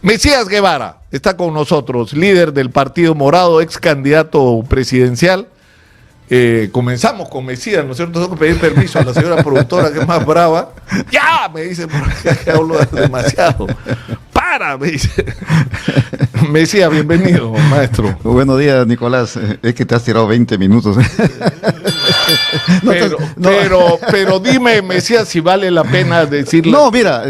Mesías Guevara está con nosotros, líder del Partido Morado, ex candidato presidencial. Comenzamos con Mesías, ¿no es cierto? Tengo que pedir permiso a la señora productora, que es más brava. ¡Ya! Me dice, por acá que hablo demasiado. ¡Para! Me dice. Mesías, bienvenido, maestro. Buenos días, Nicolás. Es que te has tirado 20 minutos. Pero dime, Mesías, si vale la pena decirlo. No, mira.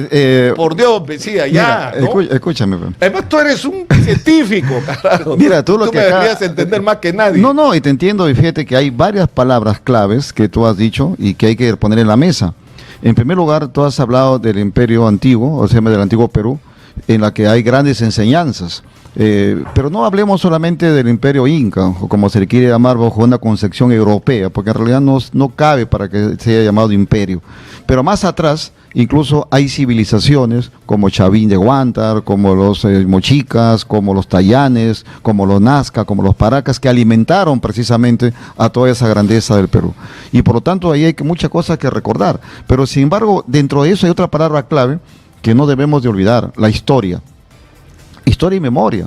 Por Dios, Mesías, ya. Mira, ¿no? Escúchame. Además, tú eres un científico, carajo. Mira, tú me deberías entender más que nadie. No, y te entiendo, y fíjate que hay varias palabras claves que tú has dicho y que hay que poner en la mesa. En primer lugar, tú has hablado del imperio antiguo, o sea, del antiguo Perú, en la que hay grandes enseñanzas. Pero no hablemos solamente del imperio inca, o como se le quiere llamar bajo una concepción europea, porque en realidad no cabe para que se haya llamado imperio. Pero más atrás, incluso hay civilizaciones como Chavín de Huántar, como los mochicas, como los tayanes, como los nazca, como los paracas, que alimentaron precisamente a toda esa grandeza del Perú. Y por lo tanto ahí hay muchas cosas que recordar. Pero sin embargo, dentro de eso hay otra palabra clave que no debemos de olvidar: la historia. Historia y memoria.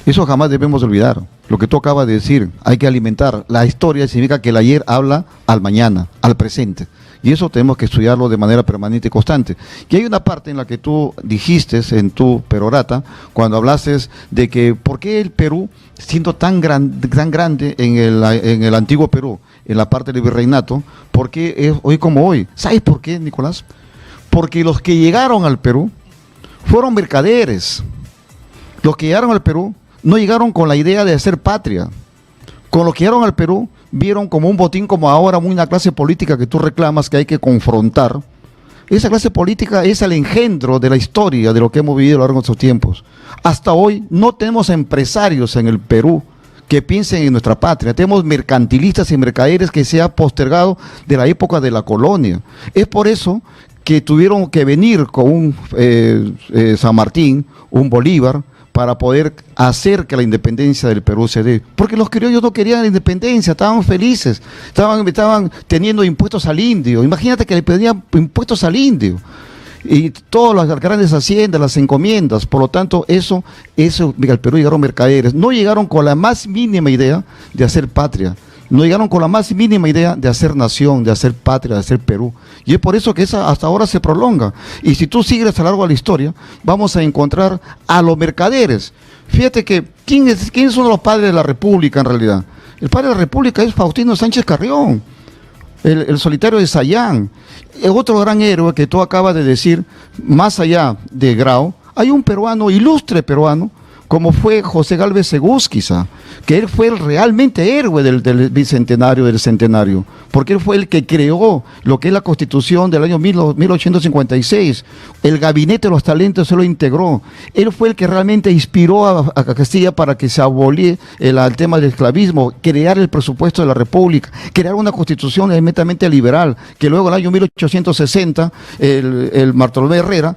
Eso jamás debemos de olvidar. Lo que tú acabas de decir, hay que alimentar. La historia significa que el ayer habla al mañana, al presente. Y eso tenemos que estudiarlo de manera permanente y constante. Y hay una parte en la que tú dijiste en tu perorata, cuando hablaste de que por qué el Perú, siendo tan grande en el antiguo Perú, en la parte del virreinato, por qué es hoy como hoy. ¿Sabes por qué, Nicolás? Porque los que llegaron al Perú fueron mercaderes. Los que llegaron al Perú no llegaron con la idea de hacer patria. Con los que llegaron al Perú vieron como un botín, como ahora una clase política que tú reclamas que hay que confrontar. Esa clase política es el engendro de la historia de lo que hemos vivido a lo largo de estos tiempos. Hasta hoy no tenemos empresarios en el Perú que piensen en nuestra patria. Tenemos mercantilistas y mercaderes que se ha postergado de la época de la colonia. Es por eso que tuvieron que venir con un San Martín, un Bolívar, para poder hacer que la independencia del Perú se dé. Porque los criollos no querían la independencia, estaban felices, estaban teniendo impuestos al indio. Imagínate que le pedían impuestos al indio. Y todas las grandes haciendas, las encomiendas. Por lo tanto, al Perú llegaron mercaderes. No llegaron con la más mínima idea de hacer patria. No llegaron con la más mínima idea de hacer nación, de hacer patria, de hacer Perú. Y es por eso que esa hasta ahora se prolonga. Y si tú sigues a lo largo de la historia, vamos a encontrar a los mercaderes. Fíjate que, ¿quiénes son los padres de la República en realidad? El padre de la República es Faustino Sánchez Carrión, el solitario de Sayán. Otro gran héroe que tú acabas de decir, más allá de Grau, hay un peruano, ilustre peruano, como fue José Gálvez Egusquiza, que él fue realmente héroe del bicentenario, del centenario, porque él fue el que creó lo que es la Constitución del año 1856, el Gabinete de los Talentos se lo integró, él fue el que realmente inspiró a Castilla para que se aboliera el tema del esclavismo, crear el presupuesto de la República, crear una Constitución inmediatamente liberal, que luego en el año 1860, el Bartolomé Herrera,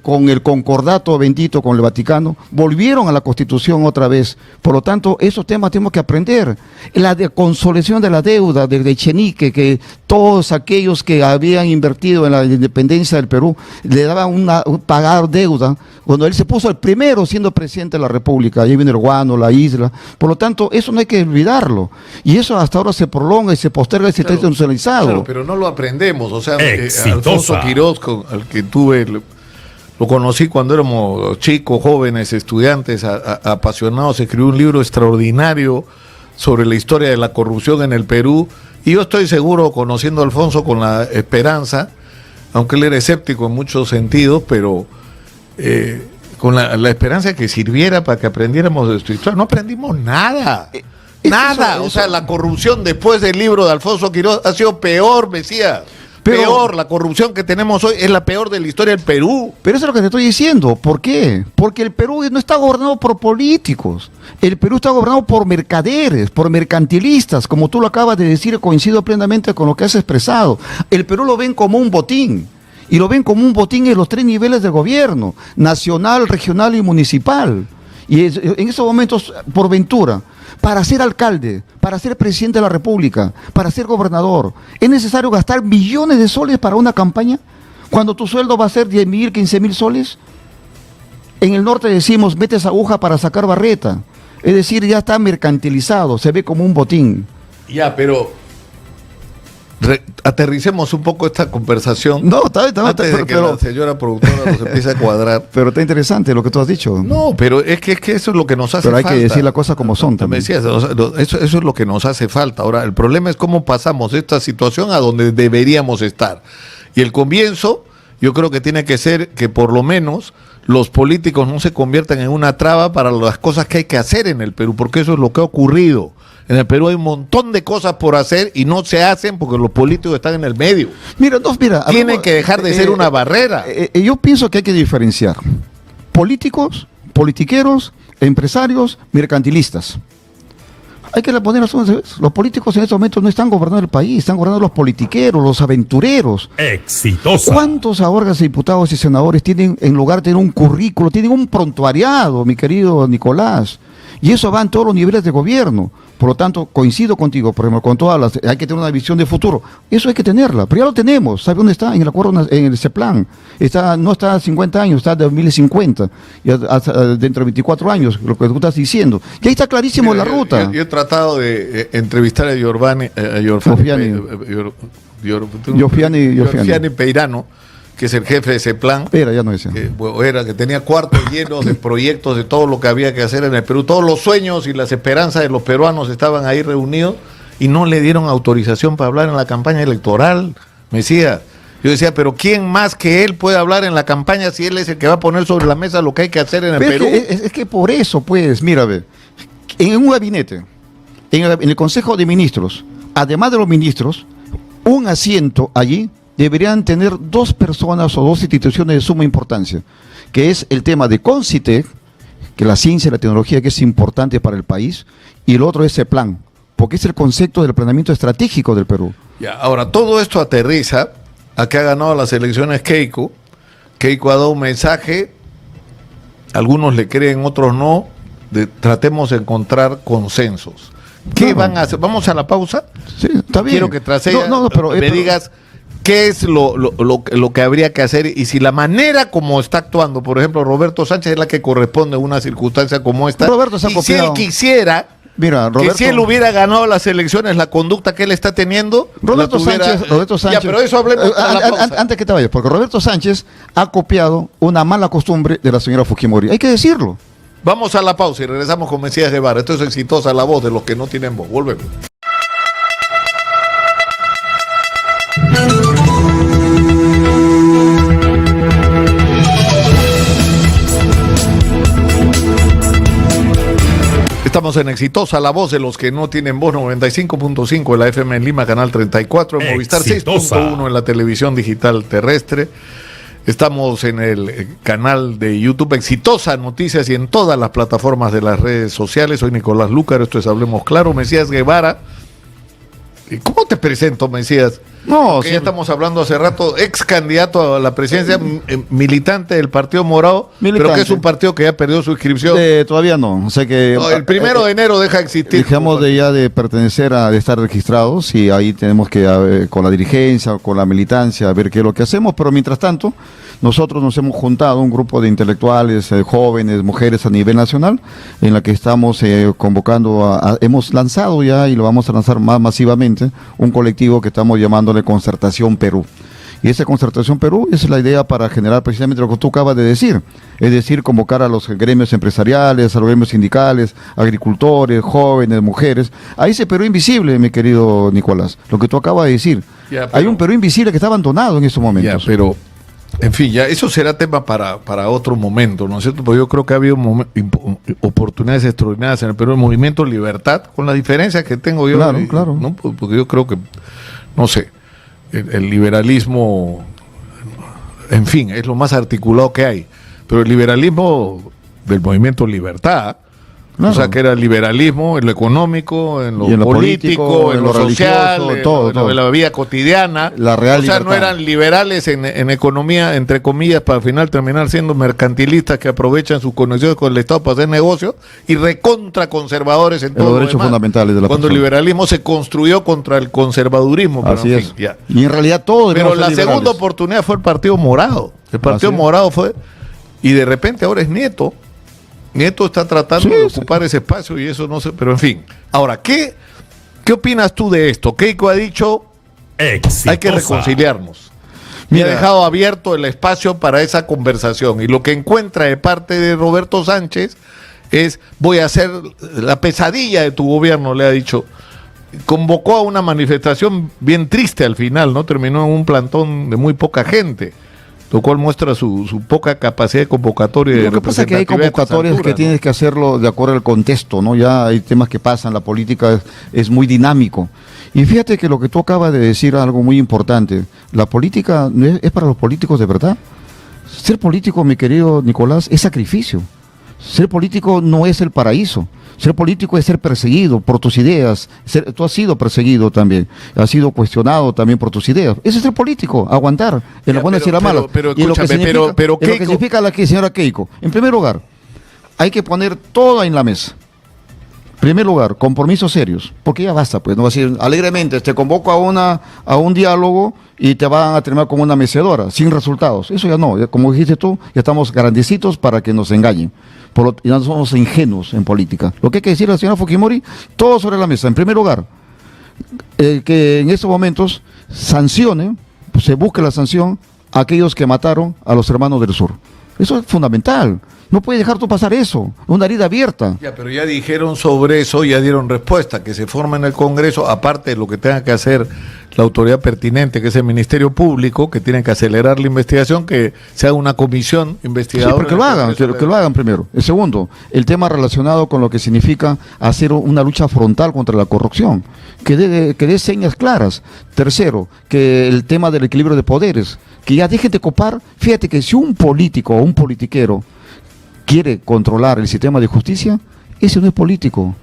con el concordato bendito con el Vaticano, volvieron a la Constitución otra vez. Por lo tanto, esos temas tenemos que aprender. La consolidación de la deuda de Echenique, que todos aquellos que habían invertido en la independencia del Perú le daban pagar deuda, cuando él se puso el primero siendo presidente de la República, ahí viene el Guano, la isla. Por lo tanto, eso no hay que olvidarlo. Y eso hasta ahora se prolonga y se posterga y se está institucionalizado. Claro, pero no lo aprendemos. O sea, Alfonso Quirós, al que lo conocí cuando éramos chicos, jóvenes, estudiantes, apasionados, escribió un libro extraordinario sobre la historia de la corrupción en el Perú. Y yo estoy seguro, conociendo a Alfonso con la esperanza, aunque él era escéptico en muchos sentidos, pero con la esperanza de que sirviera para que aprendiéramos de su historia. No aprendimos nada. Nada. O sea, la corrupción después del libro de Alfonso Quirós ha sido peor, Mesías. Peor, la corrupción que tenemos hoy es la peor de la historia del Perú. Pero eso es lo que te estoy diciendo. ¿Por qué? Porque el Perú no está gobernado por políticos. El Perú está gobernado por mercaderes, por mercantilistas, como tú lo acabas de decir, coincido plenamente con lo que has expresado. El Perú lo ven como un botín. Y lo ven como un botín en los 3 niveles de gobierno: nacional, regional y municipal. Y en esos momentos, por ventura, para ser alcalde, para ser presidente de la República, para ser gobernador, ¿es necesario gastar millones de soles para una campaña? Cuando tu sueldo va a ser 10.000, 15.000 soles. En el norte decimos, metes aguja para sacar barreta. Es decir, ya está mercantilizado, se ve como un botín. Ya, pero aterricemos un poco esta conversación. No, está antes de que la señora productora nos empiece a cuadrar. Pero está interesante lo que tú has dicho. No, pero es que eso es lo que nos hace falta. Pero hay que decir las cosas como son también. Me decías, eso es lo que nos hace falta. Ahora, el problema es cómo pasamos esta situación a donde deberíamos estar. Y el comienzo, yo creo que tiene que ser que por lo menos los políticos no se conviertan en una traba para las cosas que hay que hacer en el Perú, porque eso es lo que ha ocurrido. En el Perú hay un montón de cosas por hacer y no se hacen porque los políticos están en el medio. Mira, tienen que dejar de ser una barrera. Yo pienso que hay que diferenciar políticos, politiqueros, empresarios, mercantilistas. Hay que poner las cosas. Los políticos en estos momentos no están gobernando el país, están gobernando los politiqueros, los aventureros. Exitosa. ¿Cuántos ahora diputados y senadores tienen, en lugar de tener un currículo, tienen un prontuariado, mi querido Nicolás? Y eso va en todos los niveles de gobierno. Por lo tanto, coincido contigo, por ejemplo, con todas las, hay que tener una visión de futuro. Eso hay que tenerla, pero ya lo tenemos. ¿Sabe dónde está? En el acuerdo, en ese plan. No está a 50 años, está de 2050. Dentro de 24 años, lo que tú estás diciendo. Y ahí está clarísimo la ruta. Yo he tratado de entrevistar a Giovanni Peirano, que es el jefe de ese plan. Que tenía cuartos llenos de proyectos de todo lo que había que hacer en el Perú. Todos los sueños y las esperanzas de los peruanos estaban ahí reunidos y no le dieron autorización para hablar en la campaña electoral. Me decía, yo decía, pero ¿quién más que él puede hablar en la campaña si él es el que va a poner sobre la mesa lo que hay que hacer en el Perú? Es que por eso, pues, mira, en un gabinete, en el Consejo de Ministros, además de los ministros, un asiento allí deberían tener dos personas o dos instituciones de suma importancia, que es el tema de CONCITEC, que la ciencia y la tecnología que es importante para el país, y el otro es CEPLAN, porque es el concepto del planeamiento estratégico del Perú. Ya, ahora, todo esto aterriza a que ha ganado las elecciones Keiko. Keiko ha dado un mensaje, algunos le creen, otros no, tratemos de encontrar consensos. ¿Qué van a hacer? ¿Vamos a la pausa? Sí, está bien. Quiero que tras ella me digas qué es lo que habría que hacer y si la manera como está actuando, por ejemplo, Roberto Sánchez es la que corresponde a una circunstancia como esta. Roberto se ha y si él quisiera, que si él hubiera ganado las elecciones, la conducta que él está teniendo, Roberto Sánchez. Ya, pero eso hablemos antes que te vayas, porque Roberto Sánchez ha copiado una mala costumbre de la señora Fujimori. Hay que decirlo. Vamos a la pausa y regresamos con Mesías Guevara. Esto es Exitosa, la voz de los que no tienen voz. Volvemos. Estamos en Exitosa, la voz de los que no tienen voz, 95.5 en la FM en Lima, canal 34, en Movistar 6.1 en la televisión digital terrestre. Estamos en el canal de YouTube Exitosa Noticias y en todas las plataformas de las redes sociales. Soy Nicolás Lúcar, esto es Hablemos Claro. Mesías Guevara. ¿Cómo te presento, Mesías? No, ya estamos hablando hace rato, ex candidato a la presidencia, militante del Partido Morado, pero que es un partido que ya perdió su inscripción. Todavía no, o sea que el 1 de enero deja de existir. Dejamos de pertenecer de estar registrados y ahí tenemos que con la dirigencia, con la militancia, a ver qué es lo que hacemos, pero mientras tanto, nosotros nos hemos juntado un grupo de intelectuales, jóvenes, mujeres a nivel nacional, en la que estamos convocando, hemos lanzado ya y lo vamos a lanzar más masivamente, un colectivo que estamos llamando Concertación Perú. Y esa Concertación Perú es la idea para generar precisamente lo que tú acabas de decir, es decir, convocar a los gremios empresariales, a los gremios sindicales, agricultores, jóvenes, mujeres, a ese Perú invisible, mi querido Nicolás, lo que tú acabas de decir. Hay un Perú invisible que está abandonado en estos momentos. Pero, en fin, ya eso será tema para otro momento, ¿no es cierto? Porque yo creo que ha habido oportunidades extraordinarias en el Perú, el movimiento Libertad, con las diferencias que tengo yo. Claro. ¿no? Porque yo creo que, no sé, el liberalismo, en fin, es lo más articulado que hay, pero el liberalismo del movimiento Libertad, o sea, que era el liberalismo en lo económico, en lo político, en lo social, en la vida cotidiana, la real o sea, libertad. No eran liberales en economía, entre comillas, para al final terminar siendo mercantilistas que aprovechan sus conexiones con el Estado para hacer negocios, y recontra conservadores en todo los derechos fundamentales de la cuando persona. El liberalismo se construyó contra el conservadurismo. Pero así en es. fin, ya. Y en realidad todos. Pero la segunda oportunidad fue el Partido Morado. El Partido Morado fue y de repente ahora es Nieto. Nieto está tratando de ocupar ese espacio y eso no sé, pero en fin. Ahora, ¿qué opinas tú de esto? Keiko ha dicho, hay que reconciliarnos. Y ha dejado abierto el espacio para esa conversación. Y lo que encuentra de parte de Roberto Sánchez es, voy a hacer la pesadilla de tu gobierno, le ha dicho. Convocó a una manifestación bien triste al final, ¿no? Terminó en un plantón de muy poca gente, lo cual muestra su poca capacidad de convocatoria. Lo que pasa es que hay convocatorias que tienes que hacerlo de acuerdo al contexto, ¿no? Ya hay temas que pasan, la política es muy dinámico. Y fíjate que lo que tú acabas de decir, algo muy importante, la política es para los políticos de verdad. Ser político, mi querido Nicolás, es sacrificio. Ser político no es el paraíso. Ser político es ser perseguido por tus ideas. Tú has sido perseguido también. Has sido cuestionado también por tus ideas. Eso es ser político, aguantar en la buena y en la mala. Y lo que significa la señora Keiko. En primer lugar, hay que poner todo en la mesa. En primer lugar, compromisos serios. Porque ya basta, pues. No va a decir alegremente, te convoco a un diálogo y te van a terminar como una mecedora, sin resultados. Eso ya no. Como dijiste tú, ya estamos grandecitos para que nos engañen. Y no somos ingenuos en política. Lo que hay que decir a la señora Fujimori, todo sobre la mesa. En primer lugar, que en estos momentos sancione, se busque la sanción a aquellos que mataron a los hermanos del sur. Eso es fundamental. No puede dejar tú pasar eso, una herida abierta. Ya, pero ya dijeron sobre eso, ya dieron respuesta, que se forma en el Congreso, aparte de lo que tenga que hacer la autoridad pertinente, que es el Ministerio Público, que tiene que acelerar la investigación, que se haga una comisión investigadora. Sí, pero que lo hagan primero. El segundo, el tema relacionado con lo que significa hacer una lucha frontal contra la corrupción, que dé señas claras. Tercero, que el tema del equilibrio de poderes, que ya dejen de copar. Fíjate que si un político o un politiquero quiere controlar el sistema de justicia, ese no es político.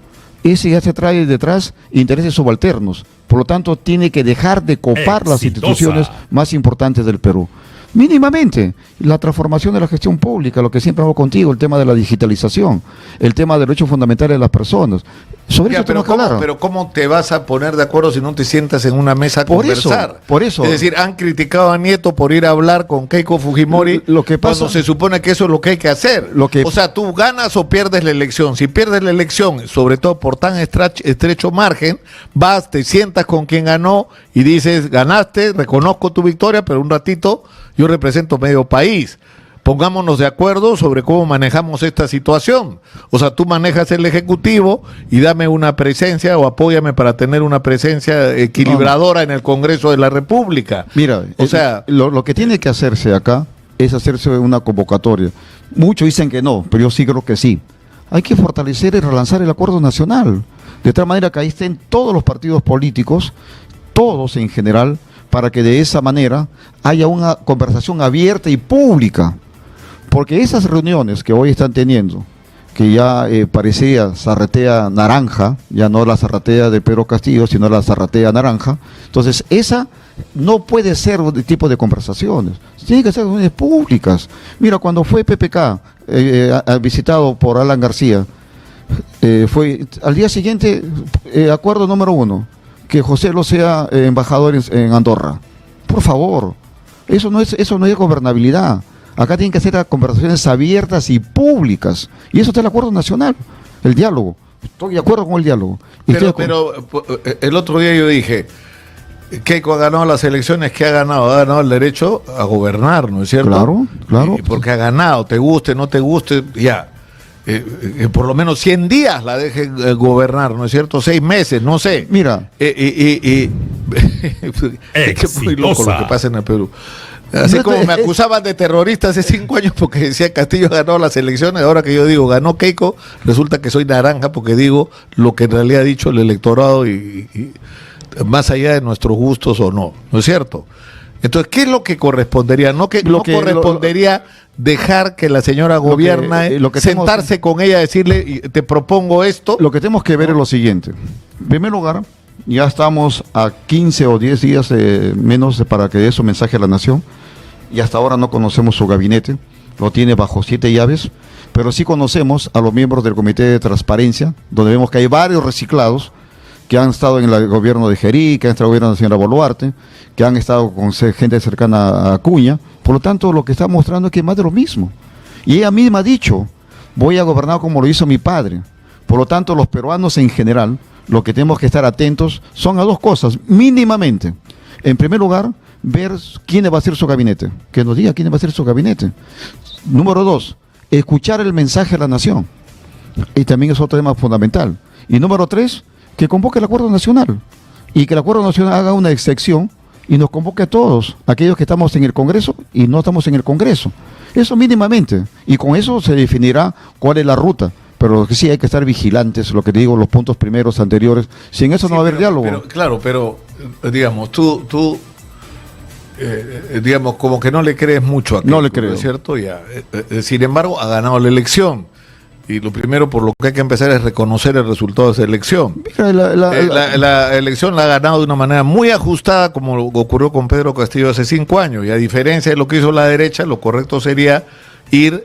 Ese ya se trae detrás intereses subalternos. Por lo tanto, tiene que dejar de copar las instituciones más importantes del Perú. Mínimamente, la transformación de la gestión pública, lo que siempre hago contigo, el tema de la digitalización, el tema de derechos fundamentales de las personas. Sobre eso tenemos que hablar. Pero ¿cómo te vas a poner de acuerdo si no te sientas en una mesa a conversar? Por eso. Es decir, han criticado a Nieto por ir a hablar con Keiko Fujimori cuando se supone que eso es lo que hay que hacer. O sea, tú ganas o pierdes la elección. Si pierdes la elección, sobre todo por tan estrecho margen, vas, te sientas con quien ganó y dices, ganaste, reconozco tu victoria, pero un ratito yo represento medio país. Pongámonos de acuerdo sobre cómo manejamos esta situación. O sea, tú manejas el Ejecutivo y dame una presencia o apóyame para tener una presencia equilibradora en el Congreso de la República. Mira, o sea, lo que tiene que hacerse acá es hacerse una convocatoria. Muchos dicen que no, pero yo sí creo que sí. Hay que fortalecer y relanzar el acuerdo nacional, de tal manera que ahí estén todos los partidos políticos, todos en general, para que de esa manera haya una conversación abierta y pública. Porque esas reuniones que hoy están teniendo, que ya parecía zarratea naranja, ya no la zarratea de Pedro Castillo, sino la zarratea naranja, entonces esa no puede ser un tipo de conversaciones, tiene que ser reuniones públicas. Mira, cuando fue PPK visitado por Alan García, fue al día siguiente, acuerdo número 1, que José lo sea embajador en Andorra. Por favor, eso no es gobernabilidad. Acá tienen que ser conversaciones abiertas y públicas. Y eso está el acuerdo nacional, el diálogo. Estoy de acuerdo con el diálogo. Pero el otro día yo dije, Keiko ha ganado las elecciones, ¿qué ha ganado? Ha ganado el derecho a gobernar, ¿no es cierto? Claro. Porque ha ganado, te guste, no te guste, ya. Por lo menos 100 días la dejen gobernar, ¿no es cierto? 6 meses, no sé. Mira. Es muy loco lo que pasa en el Perú. Así como me acusaban de terrorista hace 5 años porque decía Castillo ganó las elecciones, ahora que yo digo ganó Keiko, resulta que soy naranja porque digo lo que en realidad ha dicho el electorado y más allá de nuestros gustos o no, ¿no es cierto? Entonces, ¿qué es lo que correspondería? No correspondería dejar que la señora gobierna, sentarse con ella, decirle, te propongo esto. Lo que tenemos que ver es lo siguiente. En primer lugar, ya estamos a 15 o 10 días menos para que dé su mensaje a la nación, y hasta ahora no conocemos su gabinete, lo tiene bajo 7 llaves, pero sí conocemos a los miembros del Comité de Transparencia, donde vemos que hay varios reciclados que han estado en el gobierno de Gerí, que han estado en el gobierno de la señora Boluarte, que han estado con gente cercana a Acuña. Por lo tanto, lo que está mostrando es que es más de lo mismo. Y ella misma ha dicho, voy a gobernar como lo hizo mi padre. Por lo tanto, los peruanos en general, lo que tenemos que estar atentos son a dos cosas, mínimamente. En primer lugar, ver quién va a ser su gabinete, que nos diga quién va a ser su gabinete. Número dos, escuchar el mensaje de la nación. Y también es otro tema fundamental. Y número tres, que convoque el Acuerdo Nacional. Y que el Acuerdo Nacional haga una excepción y nos convoque a todos, aquellos que estamos en el Congreso y no estamos en el Congreso. Eso mínimamente. Y con eso se definirá cuál es la ruta. Pero lo que sí hay que estar vigilantes, lo que te digo, los puntos primeros, anteriores. Sin eso no va a haber diálogo. Pero digamos, tú digamos, como que no le crees mucho a no le creo. ¿Es cierto? Ya. Sin embargo, ha ganado la elección. Y lo primero por lo que hay que empezar es reconocer el resultado de esa elección. Mira, la elección la ha ganado de una manera muy ajustada, como ocurrió con Pedro Castillo hace 5 años. Y a diferencia de lo que hizo la derecha, lo correcto sería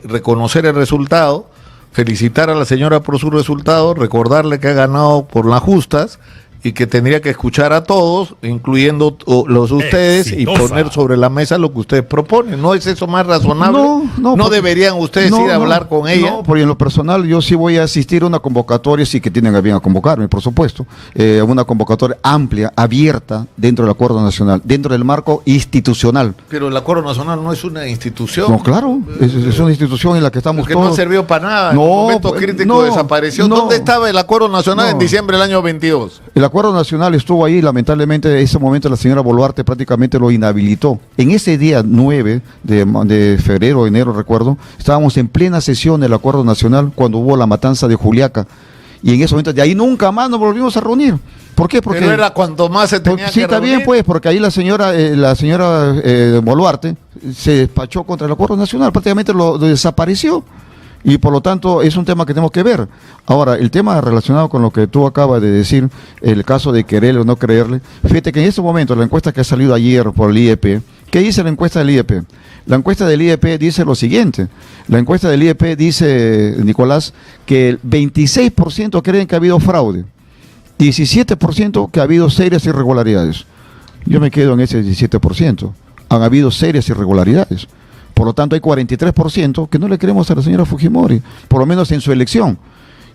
reconocer el resultado, felicitar a la señora por su resultado, recordarle que ha ganado por las justas y que tendría que escuchar a todos, incluyendo los ustedes, exitosa, y poner sobre la mesa lo que ustedes proponen. ¿No es eso más razonable? ¿No deberían ustedes ir a hablar con ella? No, porque en lo personal yo sí voy a asistir a una convocatoria, sí que tienen a bien a convocarme, por supuesto, una convocatoria amplia, abierta, dentro del Acuerdo Nacional, dentro del marco institucional. Pero el Acuerdo Nacional no es una institución. No, claro, es una institución en la que estamos todos. Que no sirvió para nada, en el momento crítico desapareció. ¿Dónde estaba el Acuerdo Nacional en diciembre del año 22? El Acuerdo Nacional estuvo ahí, lamentablemente en ese momento la señora Boluarte prácticamente lo inhabilitó. En ese día 9 de febrero, enero, recuerdo, estábamos en plena sesión del Acuerdo Nacional cuando hubo la matanza de Juliaca. Y en ese momento, de ahí nunca más nos volvimos a reunir. ¿Por qué? Porque pero era cuando más se tenía que sí, está bien, pues, porque ahí la señora Boluarte se despachó contra el Acuerdo Nacional, prácticamente lo desapareció. Y por lo tanto es un tema que tenemos que ver. Ahora, el tema relacionado con lo que tú acabas de decir, el caso de quererle o no creerle, fíjate que en este momento la encuesta que ha salido ayer por el IEP, ¿qué dice la encuesta del IEP? La encuesta del IEP dice lo siguiente, la encuesta del IEP dice, Nicolás, que el 26% creen que ha habido fraude, 17% que ha habido serias irregularidades. Yo me quedo en ese 17%, han habido serias irregularidades. Por lo tanto, hay 43% que no le creemos a la señora Fujimori, por lo menos en su elección.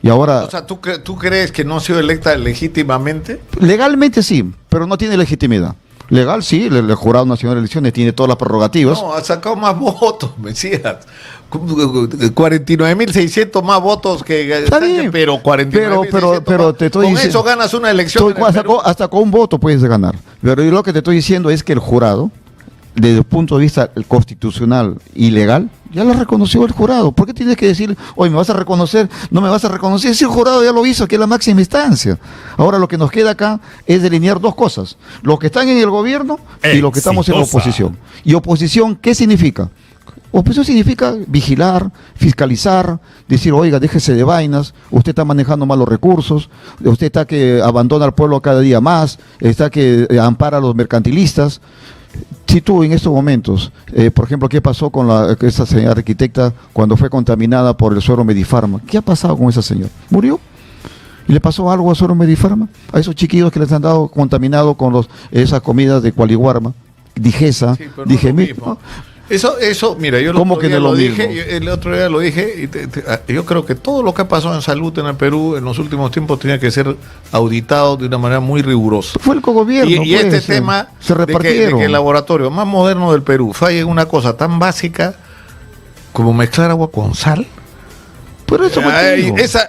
Y ahora, o sea, ¿tú crees que no ha sido electa legítimamente? Legalmente sí, pero no tiene legitimidad. Legal sí, el Jurado Nacional de Elecciones tiene todas las prerrogativas. No, ha sacado más votos, Mesías. 49.600 más votos que está bien, pero 49.600 pero te estoy con diciendo, eso ganas una elección. Hasta con un voto puedes ganar. Pero yo lo que te estoy diciendo es que el jurado, desde el punto de vista constitucional y legal, ya lo reconoció el jurado. ¿Por qué tienes que decir, oye, me vas a reconocer, no me vas a reconocer? Si el jurado ya lo hizo, que es la máxima instancia. Ahora lo que nos queda acá es delinear dos cosas: los que están en el gobierno y los que estamos en la oposición. ¿Y oposición qué significa? Oposición significa vigilar, fiscalizar, decir, oiga, déjese de vainas, usted está manejando malos recursos, usted está que abandona al pueblo cada día más, está que ampara a los mercantilistas. Si tú en estos momentos, por ejemplo, ¿qué pasó con esa señora arquitecta cuando fue contaminada por el suero Medifarma? ¿Qué ha pasado con esa señora? ¿Murió? ¿Y le pasó algo a suero Medifarma? A esos chiquillos que les han dado contaminado con esas comidas de Cualiguarma, Digesa, sí, Digemil. Eso, mira, yo el otro día lo dije, y yo creo que todo lo que ha pasado en salud en el Perú en los últimos tiempos tenía que ser auditado de una manera muy rigurosa. Fue el cogobierno. Y este tema se de que el laboratorio más moderno del Perú falle en una cosa tan básica como mezclar agua con sal. Pero eso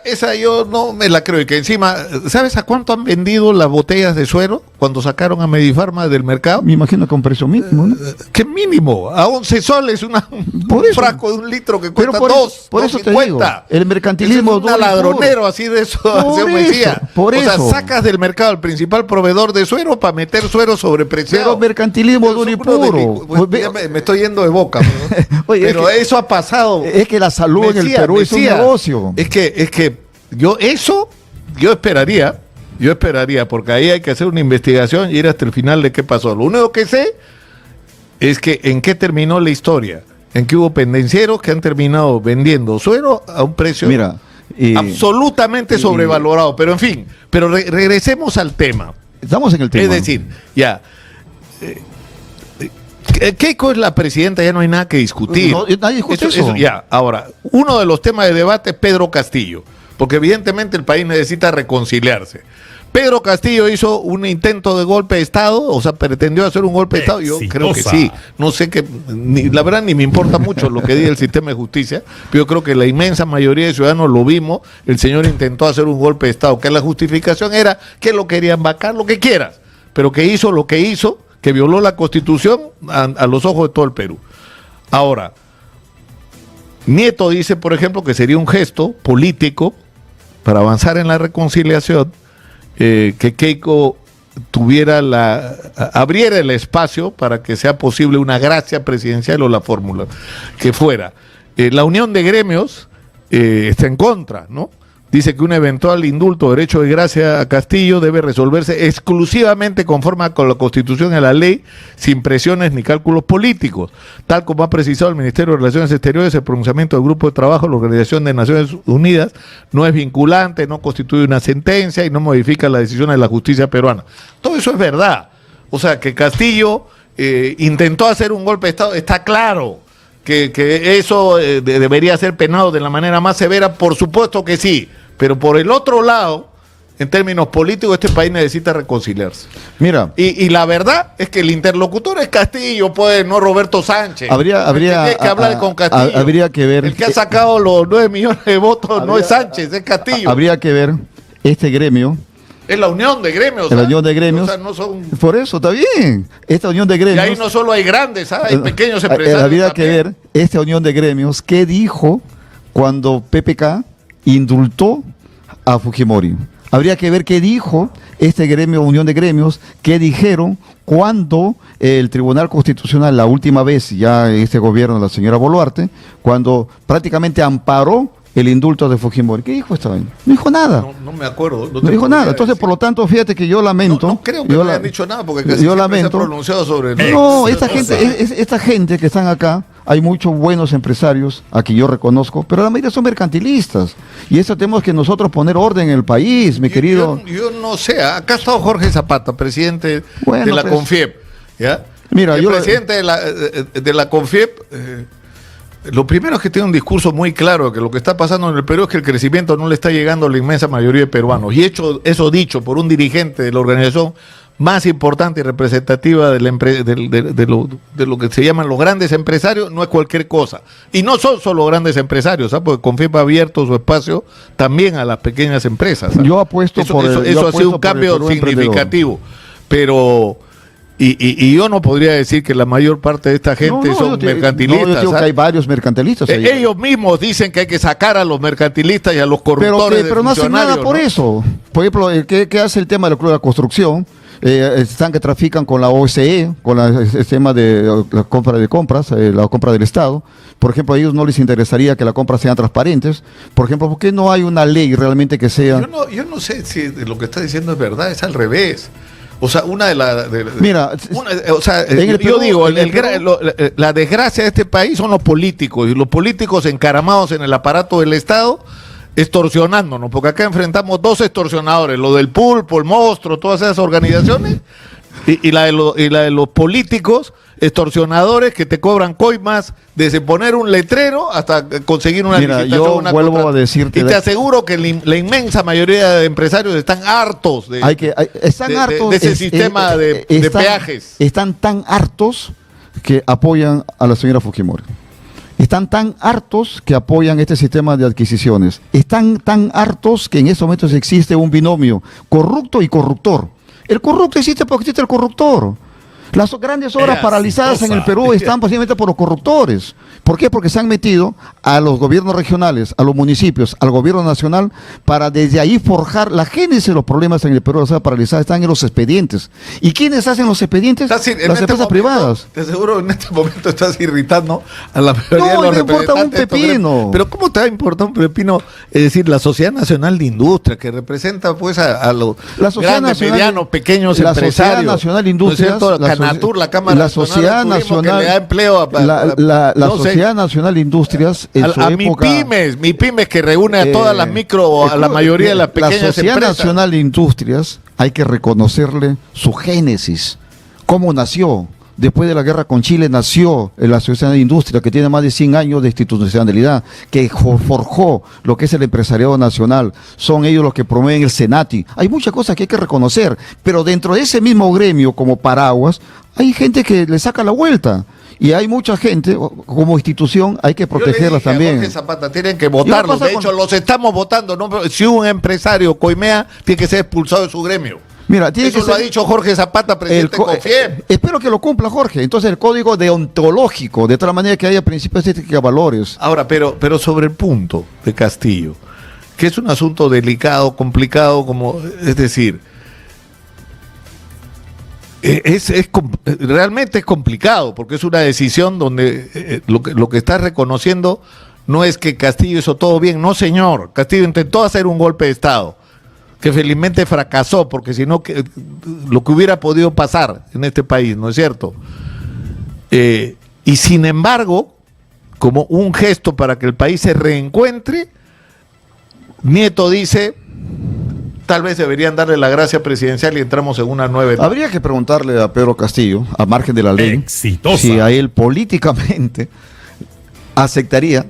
esa yo no me la creo. Y que encima, ¿sabes a cuánto han vendido las botellas de suero cuando sacaron a Medifarma del mercado? Me imagino con precio mínimo, ¿no? ¿Qué mínimo? A 11 soles un frasco de 1 litro que cuesta por eso te digo, el mercantilismo es un ladronero así de eso. Por eso. O sea, sacas del mercado el principal proveedor de suero para meter suero sobrepreciado. Pero mercantilismo duro y puro. Me estoy yendo de boca. Oye, pero eso ha pasado. Es que la salud en el Perú es un negocio. Es que yo esperaría, porque ahí hay que hacer una investigación y ir hasta el final de qué pasó. Lo único que sé es que en qué terminó la historia, en que hubo pendencieros que han terminado vendiendo suero a un precio absolutamente sobrevalorado. Pero en fin, regresemos al tema. Estamos en el tema. Es decir, ya... Keiko es la presidenta, ya no hay nada que discutir. No, nadie discute eso. Ya, ahora, uno de los temas de debate es Pedro Castillo, porque evidentemente el país necesita reconciliarse. Pedro Castillo hizo un intento de golpe de Estado, o sea, pretendió hacer un golpe de Estado. Yo creo que sí. No sé qué, la verdad ni me importa mucho lo que diga el sistema de justicia, pero yo creo que la inmensa mayoría de ciudadanos lo vimos. El señor intentó hacer un golpe de Estado, que la justificación era que lo querían vacar, lo que quieras, pero que hizo lo que hizo, que violó la Constitución a los ojos de todo el Perú. Ahora, Nieto dice, por ejemplo, que sería un gesto político para avanzar en la reconciliación, que Keiko abriera el espacio para que sea posible una gracia presidencial o la fórmula que fuera. La Unión de Gremios está en contra, ¿no? Dice que un eventual indulto o derecho de gracia a Castillo debe resolverse exclusivamente conforme con la Constitución y la ley, sin presiones ni cálculos políticos. Tal como ha precisado el Ministerio de Relaciones Exteriores, el pronunciamiento del Grupo de Trabajo de la Organización de Naciones Unidas no es vinculante, no constituye una sentencia y no modifica las decisiones de la justicia peruana. Todo eso es verdad. O sea, que Castillo intentó hacer un golpe de Estado, está claro. Que eso debería ser penado de la manera más severa, por supuesto que sí. Pero por el otro lado, en términos políticos, este país necesita reconciliarse. Mira. Y la verdad es que el interlocutor es Castillo, pues, no Roberto Sánchez. Habría que hablar con Castillo. Habría que ver. El que ha sacado los 9 millones de votos no es Sánchez, es Castillo. Habría que ver este gremio. Es la unión de gremios. La unión de gremios. O sea, no son... Por eso, está bien. Esta unión de gremios. Y ahí no solo hay grandes, hay pequeños empresarios. Habría que ver esta unión de gremios, qué dijo cuando PPK indultó a Fujimori. Habría que ver qué dijo este gremio, unión de gremios, qué dijeron cuando el Tribunal Constitucional, la última vez, ya este gobierno de la señora Boluarte, cuando prácticamente amparó el indulto de Fujimori. ¿Qué dijo esta vez? No dijo nada. No me acuerdo. No dijo nada. Entonces, por lo tanto, fíjate que yo lamento. No creo que no hayan dicho nada, porque casi yo lamento, se ha pronunciado sobre... No, esta gente que están acá, hay muchos buenos empresarios, a quien yo reconozco, pero la mayoría son mercantilistas. Y eso tenemos que nosotros poner orden en el país, mi querido. Yo no sé, acá ha estado Jorge Zapata, presidente de la CONFIEP. ¿Ya? Mira, el presidente de la CONFIEP... lo primero es que tiene un discurso muy claro, que lo que está pasando en el Perú es que el crecimiento no le está llegando a la inmensa mayoría de peruanos. Y eso dicho por un dirigente de la organización más importante y representativa de lo que se llaman los grandes empresarios, no es cualquier cosa. Y no son solo grandes empresarios, ¿sabes? Porque CONFIEP ha abierto su espacio también a las pequeñas empresas, ¿sabes? Yo apuesto eso ha sido un cambio significativo. Pero... Y yo no podría decir que la mayor parte de esta gente son mercantilistas. Yo digo que hay varios mercantilistas ahí. Ellos mismos dicen que hay que sacar a los mercantilistas y a los corruptores. Pero no hacen nada por eso. Por ejemplo, ¿qué hace el tema del Club de la Construcción? Están que trafican con la OSCE, con el tema de la compra de compras, la compra del Estado. Por ejemplo, a ellos no les interesaría que las compras sean transparentes. Por ejemplo, ¿por qué no hay una ley realmente que sea...? Yo no sé si lo que está diciendo es verdad, es al revés. O sea, yo digo, la desgracia de este país son los políticos, y los políticos encaramados en el aparato del Estado, extorsionándonos, porque acá enfrentamos dos extorsionadores, lo del Pulpo, el Monstruo, todas esas organizaciones, y la de los políticos extorsionadores que te cobran coimas desde poner un letrero hasta conseguir una licitación. Yo vuelvo a decirte. Y te aseguro que la inmensa mayoría de empresarios están hartos de ese sistema de peajes. Están tan hartos que apoyan a la señora Fujimori. Están tan hartos que apoyan este sistema de adquisiciones. Están tan hartos que en estos momentos existe un binomio corrupto y corruptor. El corrupto existe porque existe el corruptor. Las grandes obras paralizadas en el Perú están posiblemente por los corruptores. ¿Por qué? Porque se han metido a los gobiernos regionales, a los municipios, al gobierno nacional, para desde ahí forjar la génesis de los problemas en el Perú. Las obras paralizadas están en los expedientes. ¿Y quiénes hacen los expedientes? Las empresas privadas. Te aseguro en este momento estás irritando a la mayoría de los representantes. No, importa un pepino. Pero ¿cómo te va a importar un pepino? Es decir, la Sociedad Nacional de Industria, que representa pues a los grandes, medianos, pequeños empresarios. La Sociedad Nacional de Industrias, la Cámara la Sociedad Nacional, que le da empleo Sociedad Nacional de Industrias en su época, mi pymes que reúne a todas las micro, a la mayoría de las pequeñas empresas. La Sociedad Nacional de Industrias hay que reconocerle su génesis, cómo nació, Después de la guerra con Chile nació la Asociación de Industria, que tiene más de 100 años de institucionalidad, que forjó lo que es el empresariado nacional. Son ellos los que promueven el Senati. Hay muchas cosas que hay que reconocer, pero dentro de ese mismo gremio, como paraguas, hay gente que le saca la vuelta. Y hay mucha gente, como institución, hay que protegerlas también. Jorge Zapata, tienen que votarlos. De hecho, los estamos votando. ¿No? Si un empresario coimea, tiene que ser expulsado de su gremio. Mira, eso lo ha dicho Jorge Zapata, presidente de COFIEP. Espero que lo cumpla, Jorge. Entonces, el código deontológico, de tal manera que haya principios éticos y valores. Ahora, pero sobre el punto de Castillo, que es un asunto delicado, complicado, es decir, realmente es complicado, porque es una decisión donde lo que está reconociendo no es que Castillo hizo todo bien. No, señor. Castillo intentó hacer un golpe de Estado, que felizmente fracasó, porque si no, lo que hubiera podido pasar en este país, ¿no es cierto? Y sin embargo, como un gesto para que el país se reencuentre, Nieto dice, tal vez deberían darle la gracia presidencial y entramos en una nueva etapa. Habría que preguntarle a Pedro Castillo, a margen de la ley, exitosa, si a él políticamente aceptaría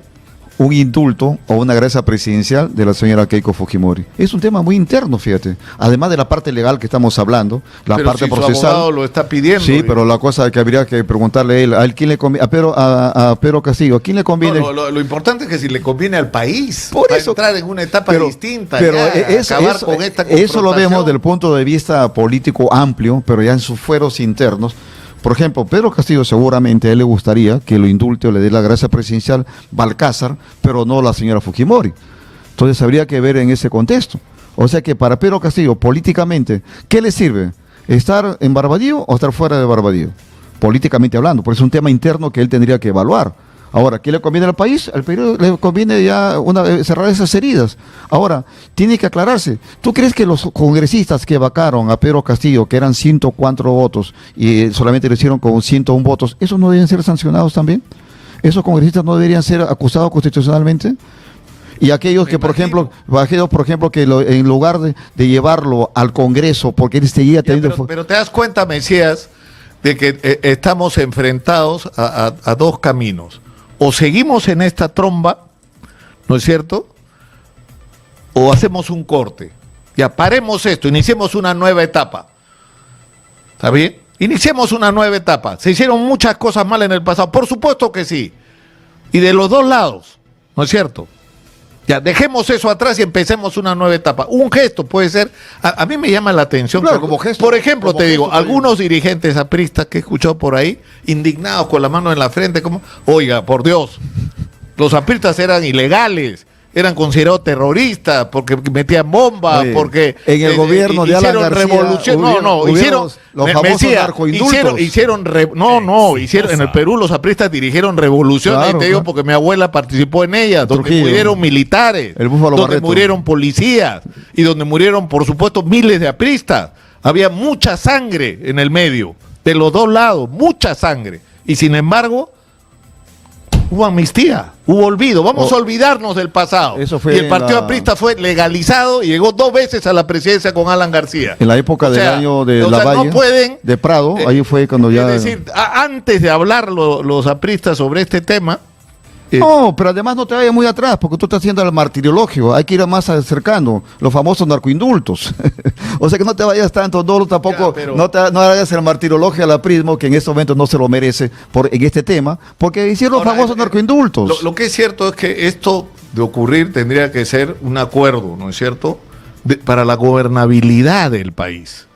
un indulto o una gracia presidencial de la señora Keiko Fujimori. Es un tema muy interno, fíjate. Además de la parte legal que estamos hablando, la pero parte si procesal. Su abogado lo está pidiendo. Sí, pero la cosa que habría que preguntarle a él quién le conviene, a Pedro Castillo, ¿a quién le conviene? No, lo importante es que si le conviene al país, por para eso, entrar en una etapa distinta, pero acabar con esta confrontación. Eso lo vemos desde el punto de vista político amplio, pero ya en sus fueros internos. Por ejemplo, Pedro Castillo seguramente a él le gustaría que lo indulte o le dé la gracia presidencial Balcázar, pero no la señora Fujimori. Entonces habría que ver en ese contexto. O sea que para Pedro Castillo, políticamente, ¿qué le sirve? ¿Estar en Barbadillo o estar fuera de Barbadillo? Políticamente hablando, porque es un tema interno que él tendría que evaluar. Ahora, ¿qué le conviene al país? Al periodo le conviene ya cerrar esas heridas. Ahora, tiene que aclararse. ¿Tú crees que los congresistas que vacaron a Pedro Castillo, que eran 104 votos, y solamente lo hicieron con 101 votos, esos no deben ser sancionados también? ¿Esos congresistas no deberían ser acusados constitucionalmente? Y aquellos que, por ejemplo, que en lugar de llevarlo al Congreso, porque él seguía teniendo... Pero te das cuenta, Mesías, de que estamos enfrentados a dos caminos. O seguimos en esta tromba, ¿no es cierto? O hacemos un corte. Ya paremos esto, iniciemos una nueva etapa. ¿Está bien? Iniciemos una nueva etapa. Se hicieron muchas cosas mal en el pasado, por supuesto que sí. Y de los dos lados, ¿no es cierto? Ya, dejemos eso atrás y empecemos una nueva etapa. Un gesto puede ser, a mí me llama la atención, claro, como gesto, por ejemplo, como te digo, gesto, algunos dirigentes apristas que he escuchado por ahí, indignados con la mano en la frente, como, oiga, por Dios, los apristas eran ilegales, eran considerados terroristas porque metían bombas, oye, porque en el gobierno de Alan García revolución, hicieron los famosos narcoindultos. Hicieron en el Perú los apristas dirigieron revoluciones, claro, y te digo porque mi abuela participó en ellas, donde Trujillo, murieron militares, donde Barreto, murieron policías y donde murieron, por supuesto, miles de apristas. Había mucha sangre en el medio, de los dos lados, mucha sangre. Y sin embargo, hubo amnistía, hubo olvido. Vamos a olvidarnos del pasado. Eso fue y el partido aprista fue legalizado y llegó 2 veces a la presidencia con Alan García. En la época del año de Lavalle, no pueden, de Prado, ahí fue cuando ya... Es decir, antes de hablar los apristas sobre este tema... No, pero además no te vayas muy atrás, porque tú estás haciendo el martiriologio, hay que ir más acercando, los famosos narcoindultos. O sea que no te vayas tanto, tampoco, ya, no hagas el martirologio al aprismo, que en este momento no se lo merece en este tema, porque hicieron los famosos narcoindultos. Lo que es cierto es que esto de ocurrir tendría que ser un acuerdo, ¿no es cierto?, para la gobernabilidad del país.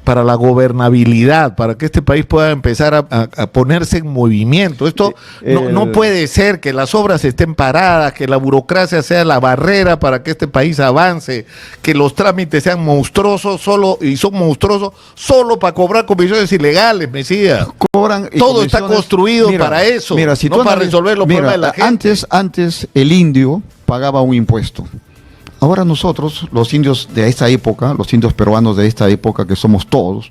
Para la gobernabilidad, para que este país pueda empezar a ponerse en movimiento. Esto no puede ser que las obras estén paradas, que la burocracia sea la barrera para que este país avance, que los trámites sean monstruosos son monstruosos solo para cobrar comisiones ilegales, Mesías. Todo está construido para eso, si no para resolver los problemas de la gente. Antes el indio pagaba un impuesto. Ahora nosotros, los indios de esta época, los indios peruanos de esta época, que somos todos,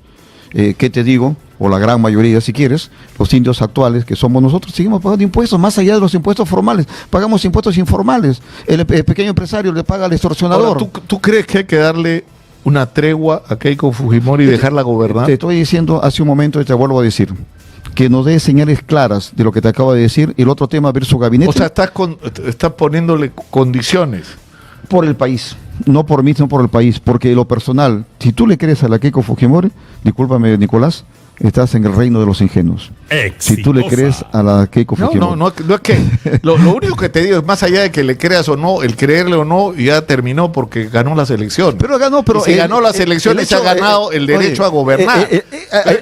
¿qué te digo? O la gran mayoría, si quieres, los indios actuales, que somos nosotros, seguimos pagando impuestos, más allá de los impuestos formales. Pagamos impuestos informales. El pequeño empresario le paga al extorsionador. Ahora, ¿tú crees que hay que darle una tregua a Keiko Fujimori y dejarla gobernar? Te estoy diciendo hace un momento y te vuelvo a decir. que nos dé señales claras de lo que te acabo de decir. Y el otro tema, ver su gabinete. O sea, estás poniéndole condiciones. Por el país, no por mí, sino por el país. Porque lo personal, si tú le crees a la Keiko Fujimori, discúlpame, Nicolás, estás en el reino de los ingenuos. Exitosa. Si tú le crees a la Keiko Fujimori. No es que. Lo único que te digo es, más allá de que le creas o no, el creerle o no, ya terminó porque ganó las elecciones. Pero ganó, pero. Y si ganó las elecciones, se ha ganado el derecho a gobernar. Es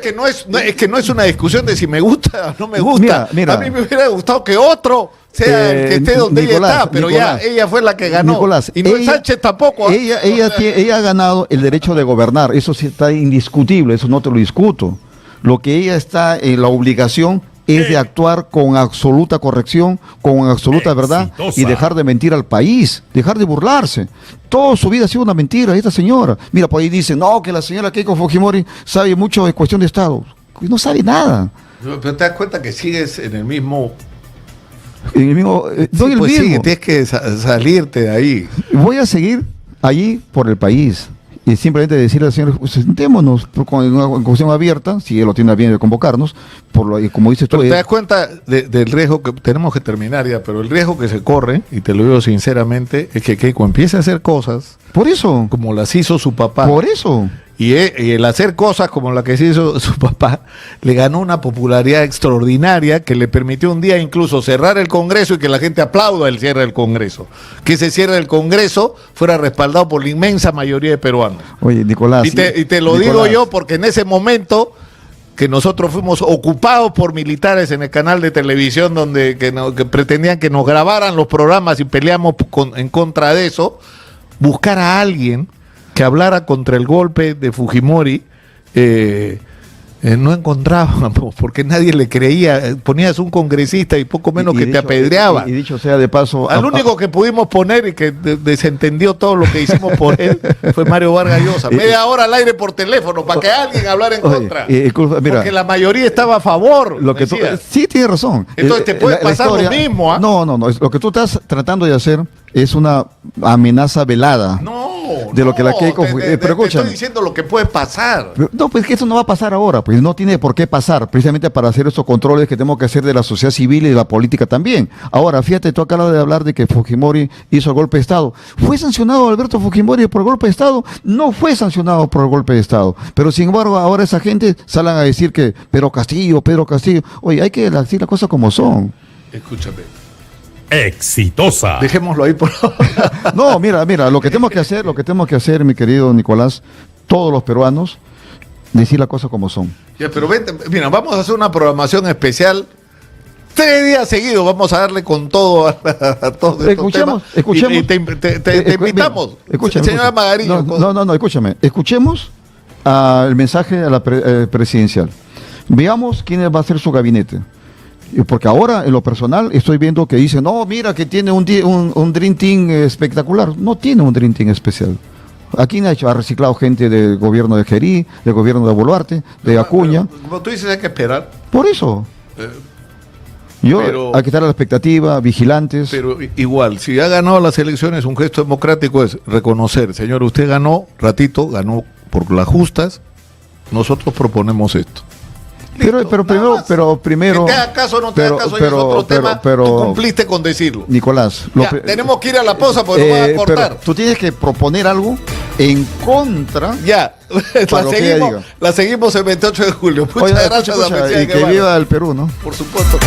que no es una discusión de si me gusta o no me gusta. Mira. A mí me hubiera gustado que otro sea el que esté donde Nicolás, ella está, pero Nicolás, ya ella fue la que ganó. Nicolás, y no ella, Sánchez tampoco. Ella ha ganado el derecho de gobernar, eso sí está indiscutible, eso no te lo discuto. Lo que ella está en la obligación es de actuar con absoluta corrección, con absoluta verdad y dejar de mentir al país, dejar de burlarse. Toda su vida ha sido una mentira esta señora. Mira, por ahí dicen, no, que la señora Keiko Fujimori sabe mucho de cuestión de Estado. No sabe nada. Pero te das cuenta que sigues en el mismo... En el mismo, sí, pues sí, tienes que salirte de ahí. Voy a seguir allí por el país. Y simplemente decirle al señor, pues, sentémonos con una cuestión abierta, si él lo tiene bien de convocarnos, y como dices tú... Pero te das cuenta del riesgo que tenemos que terminar ya, pero el riesgo que se corre, y te lo digo sinceramente, es que Keiko empiece a hacer cosas... Por eso. Como las hizo su papá. Por eso. Y el hacer cosas como la que se hizo su papá, le ganó una popularidad extraordinaria que le permitió un día incluso cerrar el Congreso y que la gente aplauda el cierre del Congreso. Que ese cierre del Congreso fuera respaldado por la inmensa mayoría de peruanos. Oye, Nicolás. Y te lo digo yo porque en ese momento que nosotros fuimos ocupados por militares en el canal de televisión que pretendían que nos grabaran los programas y peleamos en contra de eso, buscar a alguien que hablara contra el golpe de Fujimori, no encontrábamos, porque nadie le creía. Ponías un congresista y poco menos que te apedreaba. Y dicho sea de paso... Al único que pudimos poner y que desentendió todo lo que hicimos por él fue Mario Vargas Llosa. Media hora al aire por teléfono para que alguien hablara en contra. Mira, porque la mayoría estaba a favor. Sí, tienes razón. Entonces te puede pasar lo mismo. ¿Ah? No. Lo que tú estás tratando de hacer es una amenaza velada. De lo que la Keiko te estoy diciendo lo que puede pasar. No, pues que eso no va a pasar ahora, pues no tiene por qué pasar, precisamente para hacer estos controles que tenemos que hacer de la sociedad civil y de la política también. Ahora, fíjate, tú acabas de hablar de que Fujimori hizo el golpe de Estado. ¿Fue sancionado Alberto Fujimori por el golpe de Estado? No fue sancionado por el golpe de Estado. Pero sin embargo, ahora esa gente salen a decir que Pedro Castillo. Oye, hay que decir las cosas como son. Escúchame. Exitosa. Dejémoslo ahí por ahora. No, mira, lo que tenemos que hacer, mi querido Nicolás, todos los peruanos, decir las cosas como son. Ya, pero vente, mira, vamos a hacer una programación especial. 3 días seguidos vamos a darle con todo a todos estos temas. Escuchemos. Y te invitamos. Señora Magariño. No, escúchame. Escuchemos el mensaje a la presidencial. Veamos quién va a ser su gabinete. Porque ahora, en lo personal, estoy viendo que dicen, no, mira que tiene un Dream Team espectacular. No tiene un Dream Team especial. Aquí ha reciclado gente del gobierno de Gerí, del gobierno de Boluarte, de Acuña. Como tú dices, hay que esperar. Por eso. Hay que estar a la expectativa, vigilantes. Pero igual, si ha ganado las elecciones, un gesto democrático es reconocer, señor, usted ganó, ganó por las justas, nosotros proponemos esto. Pero primero. Que te haga caso o no te haga caso, es otro tema. Tú cumpliste con decirlo. Nicolás, tenemos que ir a la pausa porque nos van a cortar. Tú tienes que proponer algo en contra. Ya, la seguimos el 28 de julio. Muchas gracias. Y que viva el Perú, ¿no? Por supuesto.